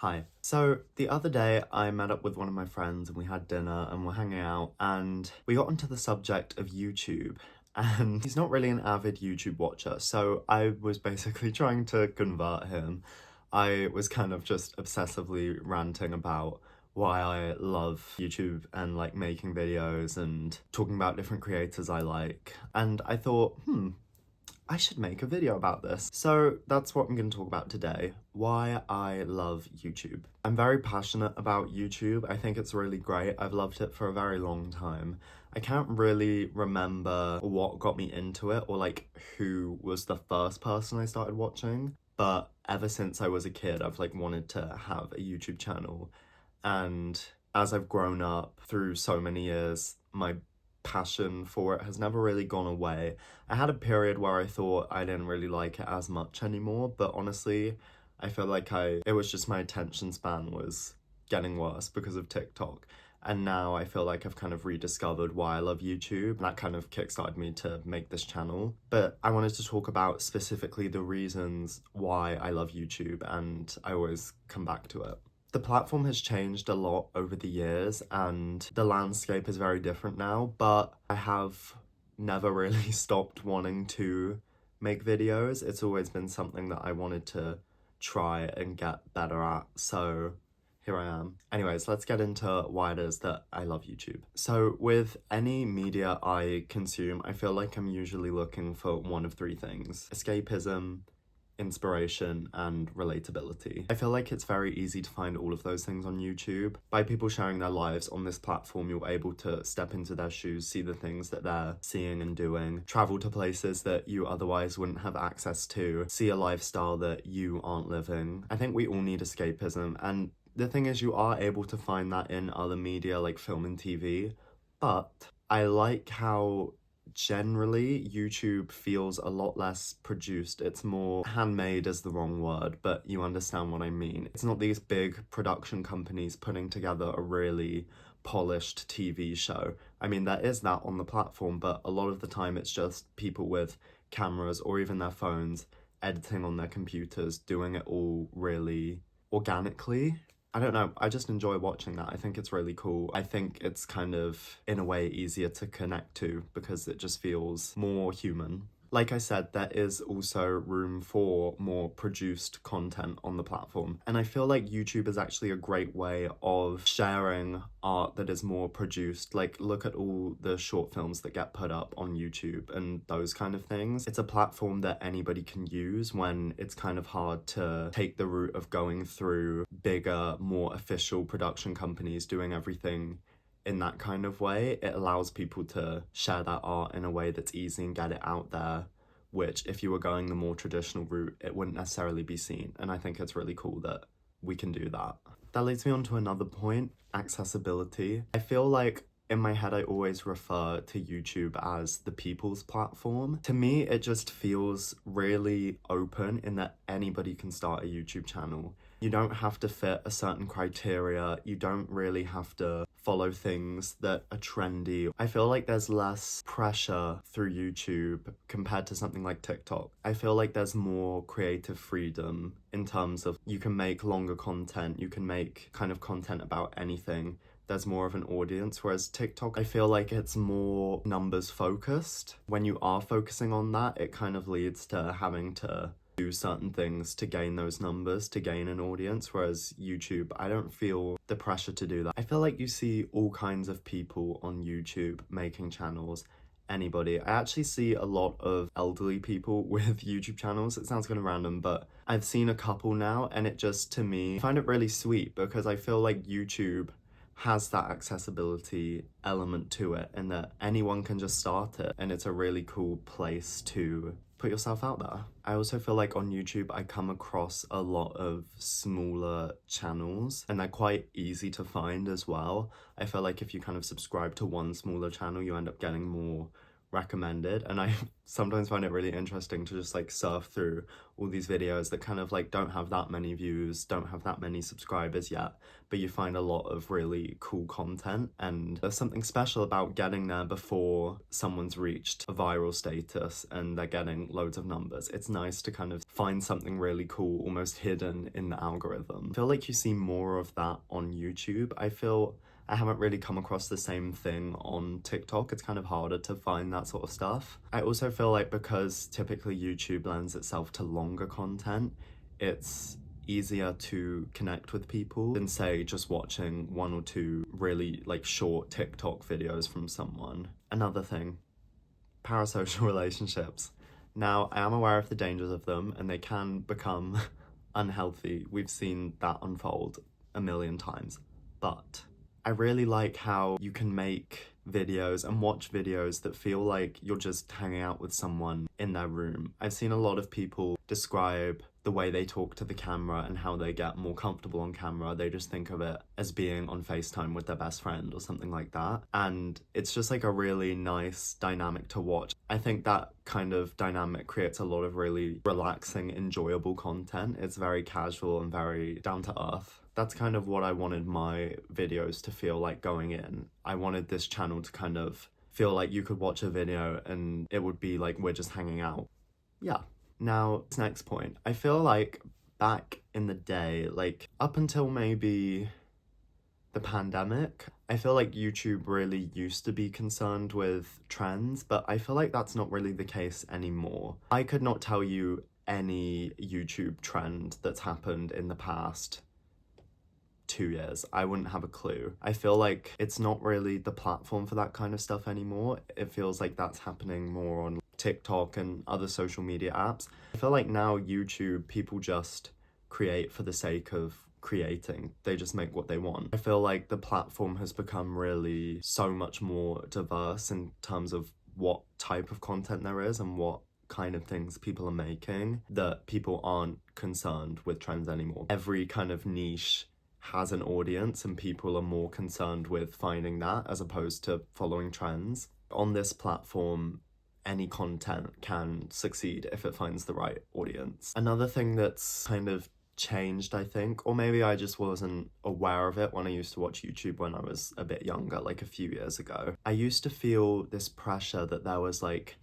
Hi. So the other day I met up with one of my friends and we had dinner and we're hanging out and we got onto the subject of YouTube. And he's not really an avid YouTube watcher, so I was basically trying to convert him. I was kind of just obsessively ranting about why I love YouTube and like making videos and talking about different creators I like. And I thought, I should make a video about this. So that's what I'm going to talk about today, why I love YouTube. I'm very passionate about YouTube. I think it's really great. I've loved it for a very long time. I can't really remember what got me into it or like who was the first person I started watching, but ever since I was a kid, I've like wanted to have a YouTube channel. And as I've grown up through so many years, my passion for it has never really gone away. I had a period where I thought I didn't really like it as much anymore, but honestly, I feel like it was just my attention span was getting worse because of TikTok. And now I feel like I've kind of rediscovered why I love YouTube. And that kind of kickstarted me to make this channel. But I wanted to talk about specifically the reasons why I love YouTube, and I always come back to it. The platform has changed a lot over the years and the landscape is very different now, but I have never really stopped wanting to make videos. It's always been something that I wanted to try and get better at, so here I am. Anyways, let's get into why it is that I love YouTube. So with any media I consume, I feel like I'm usually looking for one of three things: escapism, inspiration, and relatability. I feel like it's very easy to find all of those things on YouTube. By people sharing their lives on this platform, you're able to step into their shoes, see the things that they're seeing and doing, travel to places that you otherwise wouldn't have access to, see a lifestyle that you aren't living. I think we all need escapism, and the thing is, you are able to find that in other media like film and TV, but I like how generally YouTube feels a lot less produced. It's more handmade is the wrong word, but you understand what I mean. It's not these big production companies putting together a really polished TV show. I mean, there is that on the platform, but a lot of the time it's just people with cameras or even their phones editing on their computers, doing it all really organically. I don't know, I just enjoy watching that. I think it's really cool. I think it's kind of, in a way, easier to connect to because it just feels more human. Like I said, there is also room for more produced content on the platform. And I feel like YouTube is actually a great way of sharing art that is more produced. Like, look at all the short films that get put up on YouTube and those kind of things. It's a platform that anybody can use when it's kind of hard to take the route of going through bigger, more official production companies doing everything in that kind of way. It allows people to share that art in a way that's easy and get it out there, which if you were going the more traditional route, it wouldn't necessarily be seen. And I think it's really cool that we can do that. That leads me on to another point: accessibility. I feel like in my head, I always refer to YouTube as the people's platform. To me, it just feels really open in that anybody can start a YouTube channel. You don't have to fit a certain criteria. You don't really have to follow things that are trendy. I feel like there's less pressure through YouTube compared to something like TikTok. I feel like there's more creative freedom in terms of you can make longer content, you can make kind of content about anything. There's more of an audience, whereas TikTok, I feel like it's more numbers focused. When you are focusing on that, it kind of leads to having to do certain things to gain those numbers, to gain an audience, whereas YouTube, I don't feel the pressure to do that. I feel like you see all kinds of people on YouTube making channels. Anybody. I actually see a lot of elderly people with YouTube channels. It sounds kind of random, but I've seen a couple now, and it just, to me, I find it really sweet because I feel like YouTube has that accessibility element to it and that anyone can just start it, and it's a really cool place to put yourself out there. I also feel like on YouTube I come across a lot of smaller channels and they're quite easy to find as well. I feel like if you kind of subscribe to one smaller channel, you end up getting more recommended, and I sometimes find it really interesting to just like surf through all these videos that kind of like don't have that many views, don't have that many subscribers yet, but you find a lot of really cool content, and there's something special about getting there before someone's reached a viral status and they're getting loads of numbers. It's nice to kind of find something really cool almost hidden in the algorithm. I feel like you see more of that on YouTube. I haven't really come across the same thing on TikTok. It's kind of harder to find that sort of stuff. I also feel like because typically YouTube lends itself to longer content, it's easier to connect with people than say just watching one or two really like short TikTok videos from someone. Another thing, parasocial relationships. Now, I am aware of the dangers of them and they can become unhealthy. We've seen that unfold a million times, but I really like how you can make videos and watch videos that feel like you're just hanging out with someone in their room. I've seen a lot of people describe the way they talk to the camera and how they get more comfortable on camera. They just think of it as being on FaceTime with their best friend or something like that. And it's just like a really nice dynamic to watch. I think that kind of dynamic creates a lot of really relaxing, enjoyable content. It's very casual and very down to earth. That's kind of what I wanted my videos to feel like going in. I wanted this channel to kind of feel like you could watch a video and it would be like we're just hanging out. Yeah. Now, this next point. I feel like back in the day, like up until maybe the pandemic, I feel like YouTube really used to be concerned with trends, but I feel like that's not really the case anymore. I could not tell you any YouTube trend that's happened in the past 2 years. I wouldn't have a clue. I feel like it's not really the platform for that kind of stuff anymore. It feels like that's happening more on TikTok and other social media apps. I feel like now YouTube, people just create for the sake of creating. They just make what they want. I feel like the platform has become really so much more diverse in terms of what type of content there is and what kind of things people are making, that people aren't concerned with trends anymore. Every kind of niche has an audience and people are more concerned with finding that as opposed to following trends. On this platform, any content can succeed if it finds the right audience. Another thing that's kind of changed, I think, or maybe I just wasn't aware of it when I used to watch YouTube when I was a bit younger, like a few years ago. I used to feel this pressure that there was like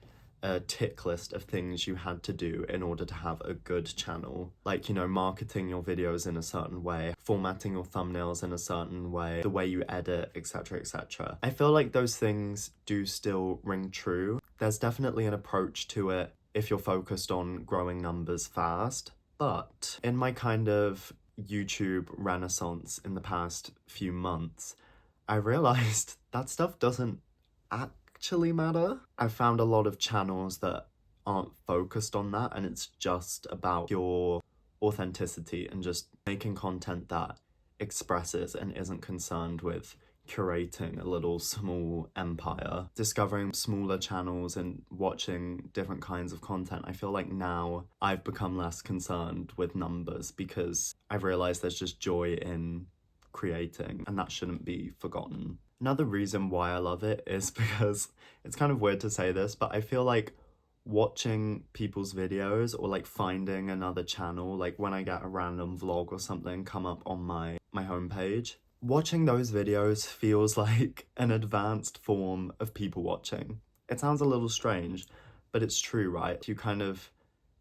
a tick list of things you had to do in order to have a good channel. Like, you know, marketing your videos in a certain way, formatting your thumbnails in a certain way, the way you edit, etc., etc. I feel like those things do still ring true. There's definitely an approach to it if you're focused on growing numbers fast. But in my kind of YouTube renaissance in the past few months, I realized that stuff doesn't actually matter. I've found a lot of channels that aren't focused on that, and it's just about your authenticity and just making content that expresses and isn't concerned with curating a little small empire. Discovering smaller channels and watching different kinds of content, I feel like now I've become less concerned with numbers because I've realized there's just joy in creating, and that shouldn't be forgotten. Another reason why I love it is because it's kind of weird to say this, but I feel like watching people's videos or like finding another channel, like when I get a random vlog or something come up on my homepage, watching those videos feels like an advanced form of people watching. It sounds a little strange, but it's true, right? You kind of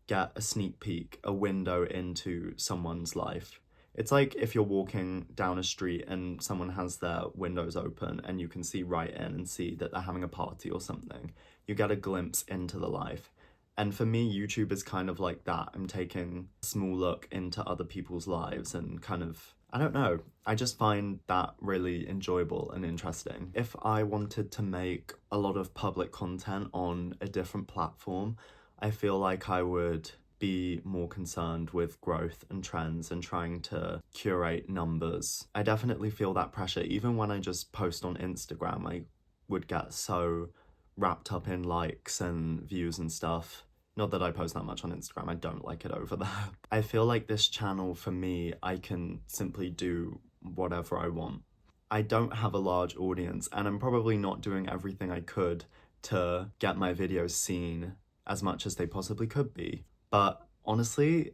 get a sneak peek, a window into someone's life. It's like if you're walking down a street and someone has their windows open and you can see right in and see that they're having a party or something. You get a glimpse into the life. And for me, YouTube is kind of like that. I'm taking a small look into other people's lives and kind of, I don't know, I just find that really enjoyable and interesting. If I wanted to make a lot of public content on a different platform, I feel like I would be more concerned with growth and trends and trying to curate numbers. I definitely feel that pressure. Even when I just post on Instagram, I would get so wrapped up in likes and views and stuff. Not that I post that much on Instagram, I don't like it over there. I feel like this channel, for me, I can simply do whatever I want. I don't have a large audience, and I'm probably not doing everything I could to get my videos seen as much as they possibly could be. But honestly,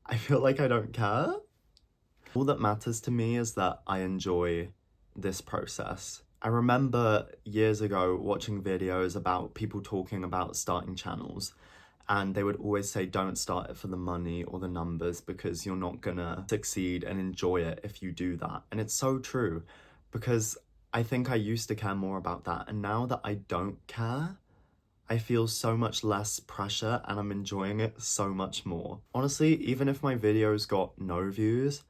I feel like I don't care. All that matters to me is that I enjoy this process. I remember years ago watching videos about people talking about starting channels, and they would always say don't start it for the money or the numbers because you're not gonna succeed and enjoy it if you do that. And it's so true, because I think I used to care more about that, and now that I don't care, I feel so much less pressure and I'm enjoying it so much more. Honestly, even if my videos got no views,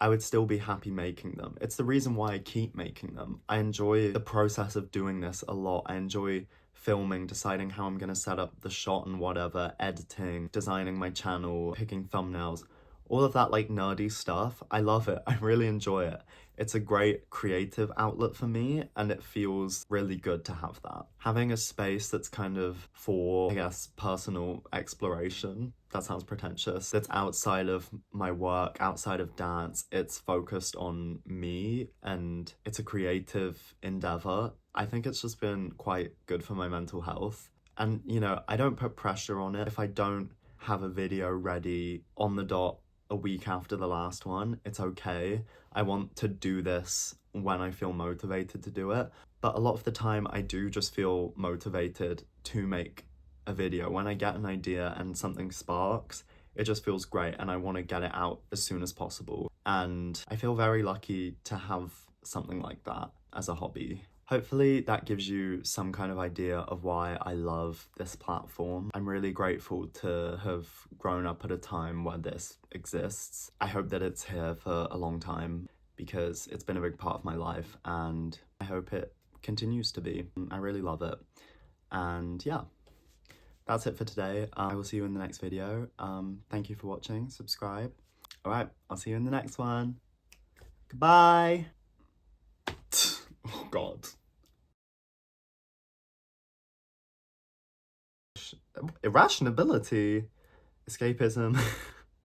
I would still be happy making them. It's the reason why I keep making them. I enjoy the process of doing this a lot. I enjoy filming, deciding how I'm gonna set up the shot and whatever, editing, designing my channel, picking thumbnails, all of that like nerdy stuff. I love it. I really enjoy it. It's a great creative outlet for me, and it feels really good to have that. Having a space that's kind of for, I guess, personal exploration, that sounds pretentious, that's outside of my work, outside of dance, it's focused on me, and it's a creative endeavor. I think it's just been quite good for my mental health. And, you know, I don't put pressure on it. If I don't have a video ready on the dot a week after the last one, it's okay. I want to do this when I feel motivated to do it. But a lot of the time I do just feel motivated to make a video. When I get an idea and something sparks, it just feels great and I want to get it out as soon as possible. And I feel very lucky to have something like that as a hobby. Hopefully that gives you some kind of idea of why I love this platform. I'm really grateful to have grown up at a time where this exists. I hope that it's here for a long time because it's been a big part of my life, and I hope it continues to be. I really love it. And yeah, that's it for today. I will see you in the next video. Thank you for watching. Subscribe. All right, I'll see you in the next one. Goodbye. Oh God. Irrationality, escapism.